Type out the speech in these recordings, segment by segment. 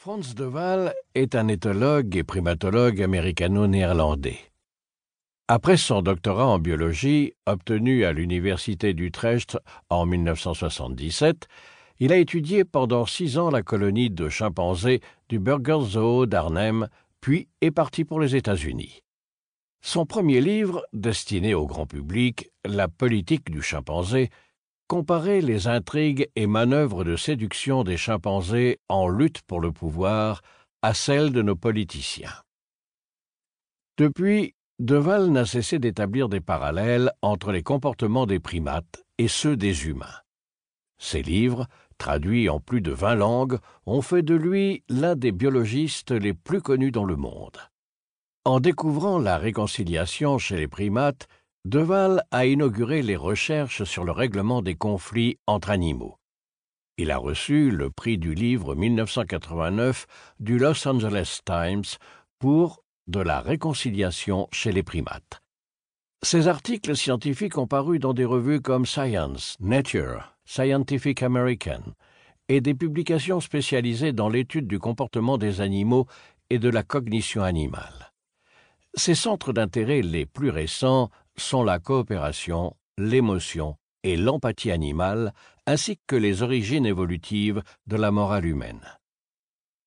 Frans de Waal est un éthologue et primatologue américano-néerlandais. Après son doctorat en biologie, obtenu à l'Université d'Utrecht en 1977, il a étudié pendant 6 ans la colonie de chimpanzés du Burgers Zoo d'Arnhem, puis est parti pour les États-Unis. Son premier livre, destiné au grand public, La politique du chimpanzé, comparait les intrigues et manœuvres de séduction des chimpanzés en lutte pour le pouvoir à celles de nos politiciens. Depuis, de Waal n'a cessé d'établir des parallèles entre les comportements des primates et ceux des humains. Ses livres, traduits en plus de 20 langues, ont fait de lui l'un des biologistes les plus connus dans le monde. En découvrant la réconciliation chez les primates, de Waal a inauguré les recherches sur le règlement des conflits entre animaux. Il a reçu le prix du livre 1989 du Los Angeles Times pour de la réconciliation chez les primates. Ses articles scientifiques ont paru dans des revues comme Science, Nature, Scientific American et des publications spécialisées dans l'étude du comportement des animaux et de la cognition animale. Ses centres d'intérêt les plus récents sont la coopération, l'émotion et l'empathie animale, ainsi que les origines évolutives de la morale humaine.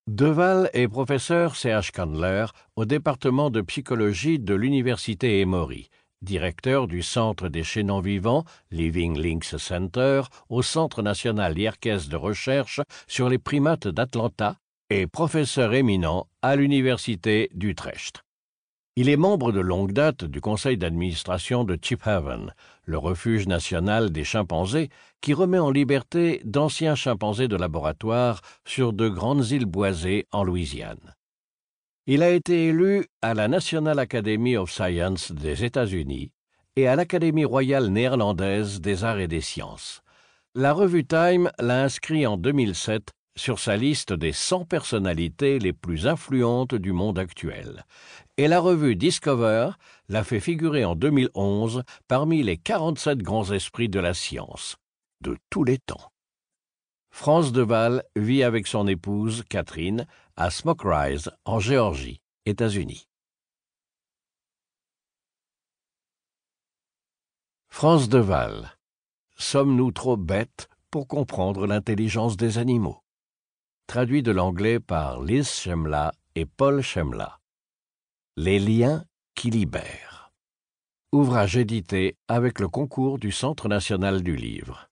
De Waal est professeur C.H. Candler au département de psychologie de l'Université Emory, directeur du Centre des chaînons vivants, Living Links Center, au Centre national Yerkes de recherche sur les primates d'Atlanta et professeur éminent à l'Université d'Utrecht. Il est membre de longue date du conseil d'administration de Chip Haven, le refuge national des chimpanzés qui remet en liberté d'anciens chimpanzés de laboratoire sur de grandes îles boisées en Louisiane. Il a été élu à la National Academy of Science des États-Unis et à l'Académie royale néerlandaise des arts et des sciences. La revue Time l'a inscrit en 2007 sur sa liste des 100 personnalités les plus influentes du monde actuel. Et la revue Discover l'a fait figurer en 2011 parmi les 47 grands esprits de la science, de tous les temps. Frans de Waal vit avec son épouse, Catherine, à Smoke Rise, en Géorgie, États-Unis. Frans de Waal. Sommes-nous trop bêtes pour comprendre l'intelligence des animaux? Traduit de l'anglais par Liz Shemla et Paul Shemla. Les liens qui libèrent. Ouvrage édité avec le concours du Centre national du livre.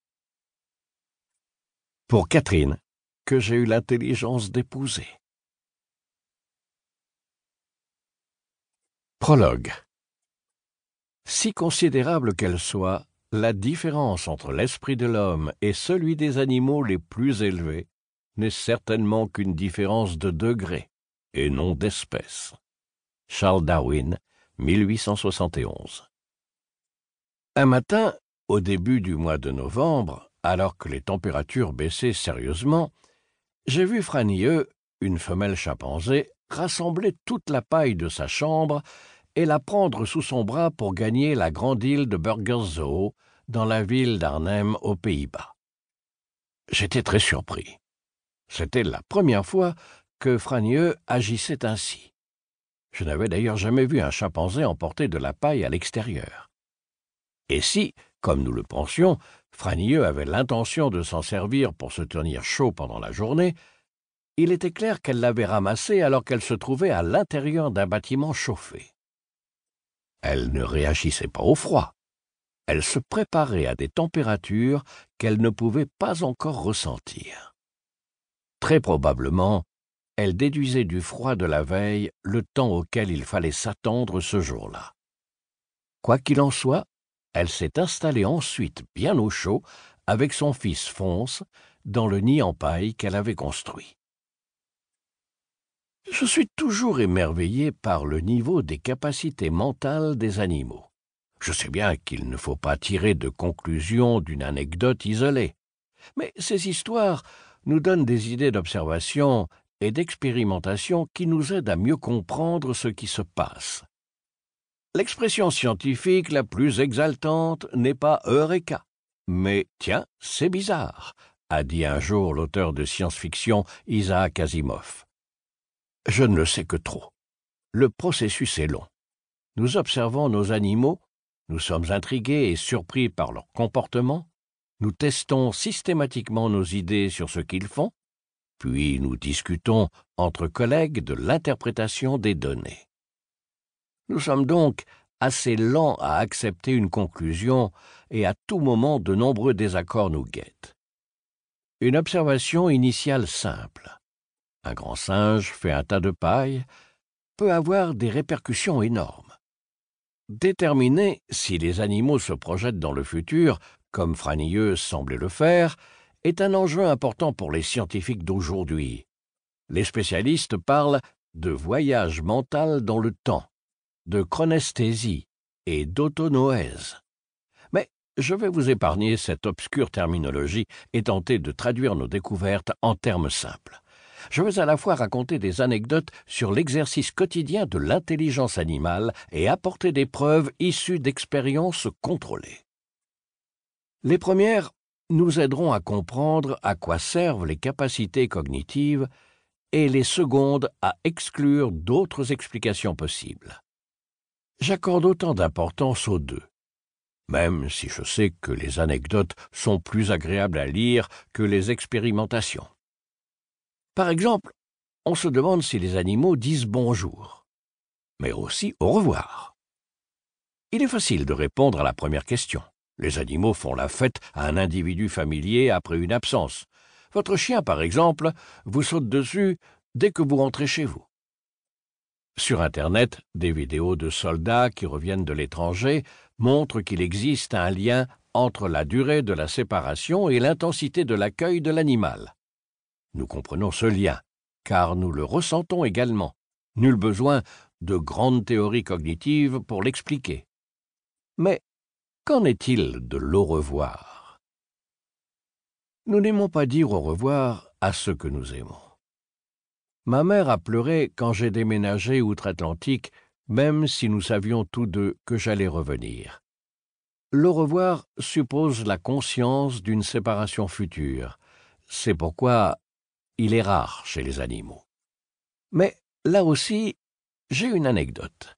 Pour Catherine, que j'ai eu l'intelligence d'épouser. Prologue. Si considérable qu'elle soit, la différence entre l'esprit de l'homme et celui des animaux les plus élevés n'est certainement qu'une différence de degré, et non d'espèce. Charles Darwin, 1871. Un matin, au début du mois de novembre, alors que les températures baissaient sérieusement, j'ai vu Franie, une femelle chimpanzé, rassembler toute la paille de sa chambre et la prendre sous son bras pour gagner la grande île de Burgers Zoo, dans la ville d'Arnhem, aux Pays-Bas. J'étais très surpris. C'était la première fois que Franie agissait ainsi. Je n'avais d'ailleurs jamais vu un chimpanzé emporter de la paille à l'extérieur. Et si, comme nous le pensions, Franie avait l'intention de s'en servir pour se tenir chaud pendant la journée, il était clair qu'elle l'avait ramassé alors qu'elle se trouvait à l'intérieur d'un bâtiment chauffé. Elle ne réagissait pas au froid. Elle se préparait à des températures qu'elle ne pouvait pas encore ressentir. Très probablement, elle déduisait du froid de la veille le temps auquel il fallait s'attendre ce jour-là. Quoi qu'il en soit, elle s'est installée ensuite bien au chaud avec son fils Phonse dans le nid en paille qu'elle avait construit. Je suis toujours émerveillé par le niveau des capacités mentales des animaux. Je sais bien qu'il ne faut pas tirer de conclusions d'une anecdote isolée, mais ces histoires nous donnent des idées d'observation et d'expérimentation qui nous aident à mieux comprendre ce qui se passe. L'expression scientifique la plus exaltante n'est pas « Eureka », mais « Tiens, c'est bizarre », a dit un jour l'auteur de science-fiction Isaac Asimov. Je ne le sais que trop. Le processus est long. Nous observons nos animaux, nous sommes intrigués et surpris par leur comportement, nous testons systématiquement nos idées sur ce qu'ils font, puis nous discutons entre collègues de l'interprétation des données. Nous sommes donc assez lents à accepter une conclusion et à tout moment de nombreux désaccords nous guettent. Une observation initiale simple. Un grand singe fait un tas de paille peut avoir des répercussions énormes. Déterminer si les animaux se projettent dans le futur, comme Franieux semblait le faire, est un enjeu important pour les scientifiques d'aujourd'hui. Les spécialistes parlent de voyage mental dans le temps, de chronesthésie et d'autonoèse. Mais je vais vous épargner cette obscure terminologie et tenter de traduire nos découvertes en termes simples. Je vais à la fois raconter des anecdotes sur l'exercice quotidien de l'intelligence animale et apporter des preuves issues d'expériences contrôlées. Les premières nous aideront à comprendre à quoi servent les capacités cognitives et les secondes à exclure d'autres explications possibles. J'accorde autant d'importance aux deux, même si je sais que les anecdotes sont plus agréables à lire que les expérimentations. Par exemple, on se demande si les animaux disent bonjour, mais aussi au revoir. Il est facile de répondre à la première question. Les animaux font la fête à un individu familier après une absence. Votre chien, par exemple, vous saute dessus dès que vous rentrez chez vous. Sur Internet, des vidéos de soldats qui reviennent de l'étranger montrent qu'il existe un lien entre la durée de la séparation et l'intensité de l'accueil de l'animal. Nous comprenons ce lien, car nous le ressentons également. Nul besoin de grandes théories cognitives pour l'expliquer. Mais qu'en est-il de l'au revoir? Nous n'aimons pas dire au revoir à ceux que nous aimons. Ma mère a pleuré quand j'ai déménagé outre-Atlantique, même si nous savions tous deux que j'allais revenir. L'au revoir suppose la conscience d'une séparation future. C'est pourquoi il est rare chez les animaux. Mais là aussi, j'ai une anecdote.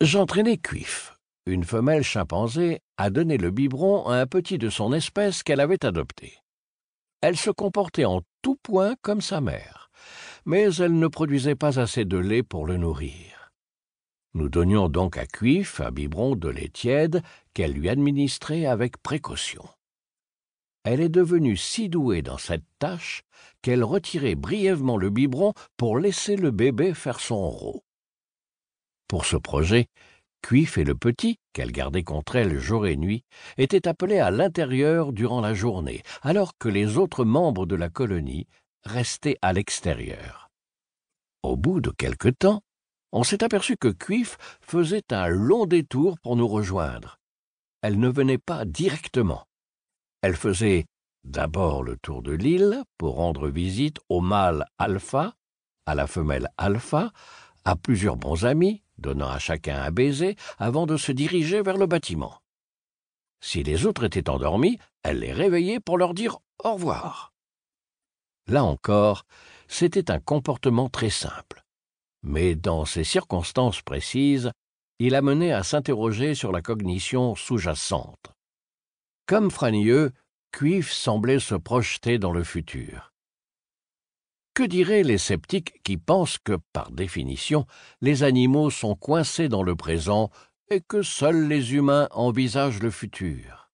J'entraînais Cuif, une femelle chimpanzé, à donner le biberon à un petit de son espèce qu'elle avait adopté. Elle se comportait en tout point comme sa mère, mais elle ne produisait pas assez de lait pour le nourrir. Nous donnions donc à Cuif un biberon de lait tiède qu'elle lui administrait avec précaution. Elle est devenue si douée dans cette tâche qu'elle retirait brièvement le biberon pour laisser le bébé faire son rot. Pour ce projet, Cuif et le petit, qu'elle gardait contre elle jour et nuit, étaient appelés à l'intérieur durant la journée, alors que les autres membres de la colonie restaient à l'extérieur. Au bout de quelque temps, on s'est aperçu que Cuif faisait un long détour pour nous rejoindre. Elle ne venait pas directement. Elle faisait d'abord le tour de l'île pour rendre visite au mâle alpha, à la femelle alpha, à plusieurs bons amis, donnant à chacun un baiser avant de se diriger vers le bâtiment. Si les autres étaient endormis, elle les réveillait pour leur dire au revoir. Là encore, c'était un comportement très simple. Mais dans ces circonstances précises, il amenait à s'interroger sur la cognition sous-jacente. Comme Franieux, Cuif semblait se projeter dans le futur. Que diraient les sceptiques qui pensent que, par définition, les animaux sont coincés dans le présent et que seuls les humains envisagent le futur?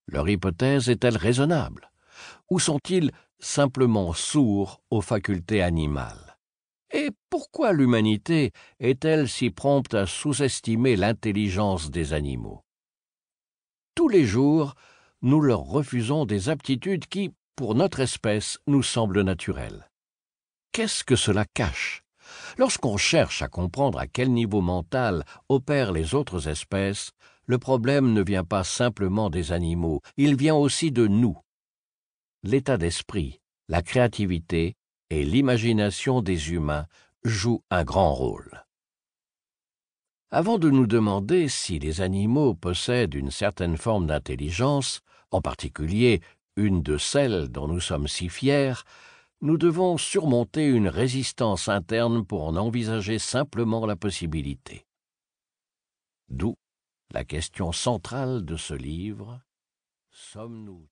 Leur hypothèse est-elle raisonnable? Ou sont-ils simplement sourds aux facultés animales? Et pourquoi l'humanité est-elle si prompte à sous-estimer l'intelligence des animaux? Tous les jours, nous leur refusons des aptitudes qui, pour notre espèce, nous semblent naturelles. Qu'est-ce que cela cache? Lorsqu'on cherche à comprendre à quel niveau mental opèrent les autres espèces, le problème ne vient pas simplement des animaux, il vient aussi de nous. L'état d'esprit, la créativité et l'imagination des humains jouent un grand rôle. Avant de nous demander si les animaux possèdent une certaine forme d'intelligence, en particulier une de celles dont nous sommes si fiers, nous devons surmonter une résistance interne pour en envisager simplement la possibilité. D'où la question centrale de ce livre, sommes-nous